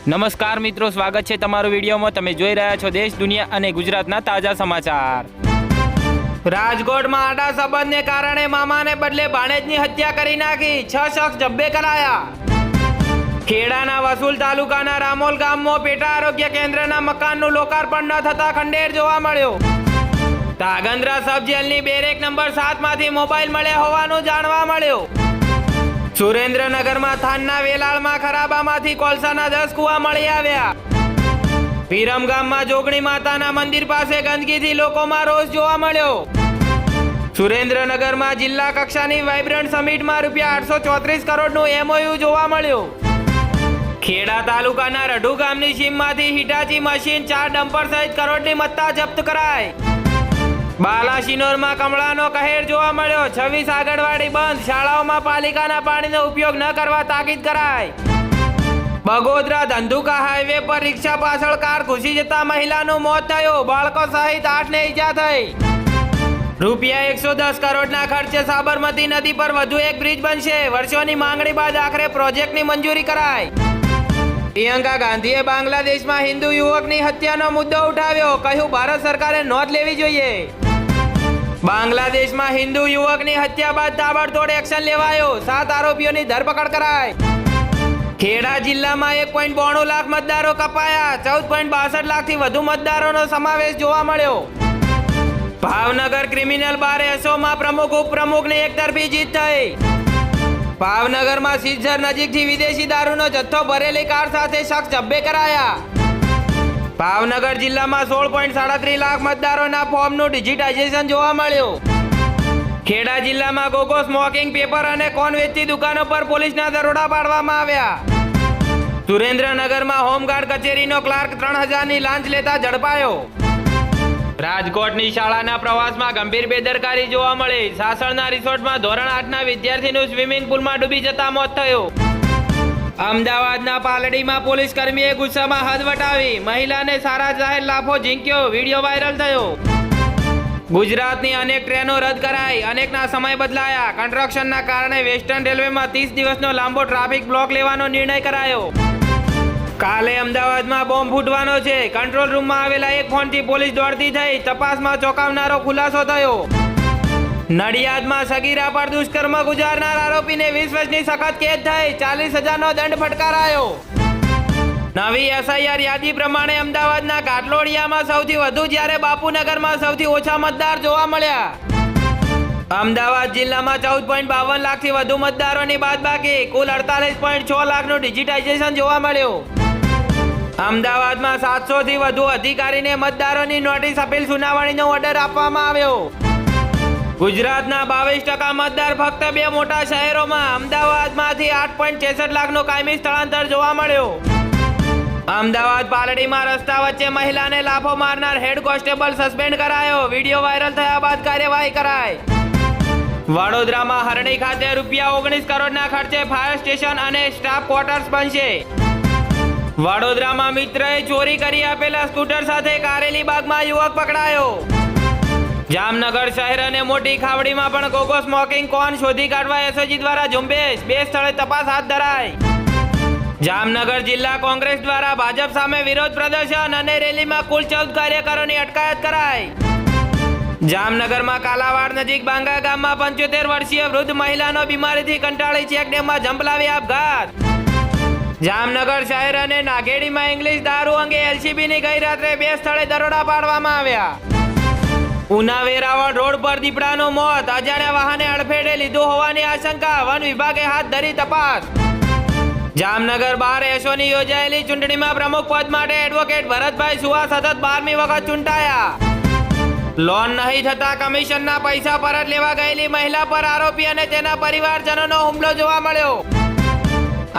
નમસ્કાર મિત્રો, સ્વાગત છે તમારું વિડીયોમાં। તમે જોઈ રહ્યા છો દેશ, દુનિયા અને ગુજરાતના તાજા સમાચાર। રાજકોટમાં આડા સંબંધને કારણે મામાને બદલે ભાણેજની હત્યા કરી નાખી, 6 શખ્સ જબ્બે કરાયા। ખેડાના વસુલ તાલુકાના રામોલ ગામમાં પેટા આરોગ્ય કેન્દ્રના મકાનનું લોકાર્પણ ન થતા ખંડેર જોવા મળ્યો। ધાંગધ્રા સબ જેલની બેરેક નંબર 7 માંથી મોબાઈલ મળ્યા હોવાનું જાણવા મળ્યું। સુરેન્દ્રનગરમાં થાનના વેલાળમાં ખરાબામાંથી કોલસાના 10 કુવા મળી આવ્યા। વિરમગામમાં જોગણી માતાના મંદિર પાસે ગંદકીથી લોકોમાં રોષ જોવા મળ્યો। સુરેન્દ્રનગરમાં જિલ્લા કક્ષાની વાઇબ્રન્ટ સમિટમાં ₹834 કરોડનું MOU જોવા મળ્યું। ખેડા તાલુકાના રઢુ ગામની સીમમાંથી હિટાચી મશીન 4 ડમ્પર સહિત કરોડની મત્તા જપ્ત કરાઈ। બાલાસિનોરમાં કમળાનો કહેર જોવા મળ્યો। 26 આંગણવાડી બંધ, શાળાઓમાં પાલિકાના પાણીનો ઉપયોગ ન કરવા તાકીદ કરાઈ। બગોદરા ધંધુકા હાઈવે પર રિક્ષા પાછળ કાર ઘૂસી જતા મહિલાનું મોત થયું, બાળકો સહિત 8ને ઈજા થઈ। ₹110 કરોડના ખર્ચે સાબરમતી નદી પર વધુ એક બ્રિજ બનશે, વર્ષોની માંગણી બાદ આખરે પ્રોજેક્ટની મંજૂરી કરાઈ। પ્રિયંકા ગાંધીએ બાંગ્લાદેશમાં હિન્દુ યુવકની હત્યાનો મુદ્દો ઉઠાવ્યો, કહ્યું ભારત સરકારે નોંધ લેવી જોઈએ। બાંગ્લાદેશમાં હિન્દુ યુવકની હત્યા બાદ તાબડતોડ એક્શન લેવાયો, 7 આરોપીઓની ધરપકડ કરાઈ। ખેડા જિલ્લામાં 1.92 લાખ મતદારો કપાયા, 14.62 લાખથી વધુ મતદારોનો સમાવેશ જોવા મળ્યો। ભાવનગર ક્રિમિનલ બાર એસોમાં પ્રમુખ ઉપપ્રમુખની એકતરફી જીત થઈ। ભાવનગરમાં સિદ્ધર નજીકથી વિદેશી દારૂનો જથ્થો ભરેલી કાર સાથે શખ્સ જબ્બે કરાયા। ભાવનગર જિલ્લામાં 16.37 લાખ મતદારોના ફોર્મનું ડિજિટાઇઝેશન જોવા મળ્યું। ખેડા જિલ્લામાં ગોગો સ્મોકિંગ પેપર અને કોન વેચતી દુકાનો પર પોલીસના દરોડા પાડવામાં આવ્યા। સુરેન્દ્રનગરમાં હોમગાર્ડ કચેરીનો ક્લાર્ક 3000ની લાંચ લેતા ઝડપાયો। રાજકોટની શાળાના પ્રવાસમાં ગંભીર બેદરકારી જોવા મળી। સાસણના રિસોર્ટમાં ધોરણ 8ના વિદ્યાર્થીનું સ્વિમિંગ પુલમાં ડૂબી જતા મોત થયું। અમદાવાદના પાલડીમાં પોલીસ કર્મીએ ગુસ્સામાં હદ વટાવી, મહિલાને સારા જાહેર લાભો ઝીંક્યો, વિડીયો વાયરલ થયો। ગુજરાતની અનેક ટ્રેનો રદ કરાઈ, અનેકના સમય બદલાયા। કન્સ્ટ્રક્શનના કારણે વેસ્ટર્ન રેલવેમાં 30 દિવસનો લાંબો ટ્રાફિક બ્લોક લેવાનો નિર્ણય કરાયો। કાલે અમદાવાદમાં બોમ્બ ફૂટવાનો છે, કંટ્રોલ રૂમમાં આવેલા એક ફોનથી પોલીસ દોડતી થઈ, તપાસમાં ચોંકાવનારો ખુલાસો થયો। નડિયાદમાં સગીરા પર દુષ્કર્મ ગુજારનાર આરોપીને 20 વર્ષની સખત કેદ થઈ, 40,000નો દંડ ફટકારાયો। નવી SIR યાદી પ્રમાણે અમદાવાદના ઘાટલોડિયામાં સૌથી વધુ, જ્યારે બાપુનગરમાં સૌથી ઓછા મતદાર જોવા મળ્યા। અમદાવાદ જિલ્લામાં 14.52 લાખથી વધુ મતદારોની બાદબાકી, કુલ 48.6 લાખનું ડિજિટાઇઝેશન જોવા મળ્યું। અમદાવાદમાં 700થી વધુ અધિકારીને મતદારોની નોટિસ અપીલ સુનાવણીનો ઓર્ડર આપવામાં આવ્યો। ગુજરાતના 22% મતદાર ફક્ત 2 મોટા શહેરોમાં, અમદાવાદમાંથી 8.66 લાખનું કાયમી સ્થળાંતર જોવા મળ્યું। અમદાવાદ પાલડીમાં રસ્તા વચ્ચે મહિલાને લાફો મારનાર હેડ કોન્સ્ટેબલ સસ્પેન્ડ કરાયો, વિડીયો વાયરલ થયા બાદ કાર્યવાહી કરાઈ। વડોદરામાં હરણી ખાતે ₹19 કરોડના ખર્ચે ફાયર સ્ટેશન અને સ્ટાફ ક્વાર્ટર્સ બનશે। વડોદરામાં મિત્રએ ચોરી કરી આપેલા સ્કૂટર સાથે કારેલીબાગમાં યુવક પકડાયો। જામનગર શહેર અને મોટી ખાવડીમાં પણ ગોગો સ્મોકિંગ કોન શોધી કાઢવા SOG દ્વારા ઝુંબેશ, 2 સ્થળે તપાસ હાથ ધરાઈ। જામનગર જિલ્લા કોંગ્રેસ દ્વારા ભાજપ સામે વિરોધ પ્રદર્શન અને રેલીમાં કુલ 14 કાર્યકરોની અટકાયત કરાઈ। જામનગરમાં કાલાવાડ નજીક બાંગા ગામમાં 75 વર્ષીય વૃદ્ધ મહિલાનો બીમારીથી કંટાળી ચેકડેમમાં ઝંપલાવી આપઘાત। જામનગર શહેર અને નાગેડીમાં ઇંગ્લિશ દારૂ અંગે LCBની ગઈ રાત્રે 2 સ્થળે દરોડા પાડવામાં આવ્યા। ઉના વેરાવળ રોડ પર દીપડાનું મોત, અજાણ્યા વાહને અડફેટે લીધું હોવાની આશંકા, વન વિભાગે હાથ ધરી તપાસ। જામનગર બાર એસોની યોજાયેલી ચૂંટણીમાં પ્રમુખ પદ માટે એડવોકેટ ભરતભાઈ સુવા સતત 12મી વખત ચૂંટાયા। લોન નહીં થતા કમિશનના પૈસા પરત લેવા ગયેલી મહિલા પર આરોપી અને તેના પરિવારજનોનો હુમલો જોવા મળ્યો।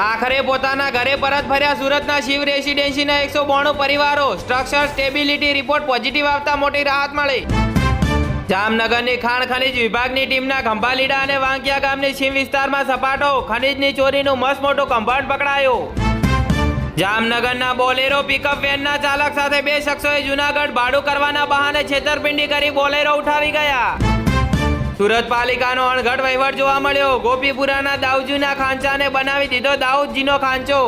આખરે પોતાના ઘરે પરત ફર્યા સુરતના શિવ રેસિડેન્સીના 192 પરિવારો, સ્ટ્રક્ચર સ્ટેબિલિટી રિપોર્ટ પોઝિટિવ આવતા મોટી રાહત મળી। જામનગરની ખાણ ખનીજ વિભાગની ટીમના ખંભાલીડા અને વાંકિયા ગામની સીમ વિસ્તારમાં સપાટો, ખનીજની ચોરીનું મસ્ત મોટું કૌભાંડ પકડાયું। જામનગરના બોલેરો પિકઅપ વેનના ચાલક સાથે 2 શખ્સોએ જૂનાગઢ ભાડું કરવાના બહાને છેતરપિંડી કરી બોલેરો ઉઠાવી ગયા। સુરત પાલિકાનો અણઘડ વહીવટ જોવા મળ્યો। ગોપીપુરાના દાઉદજીના ખાંચાને બનાવી દીધો દાઉદજીનો ખાંચો।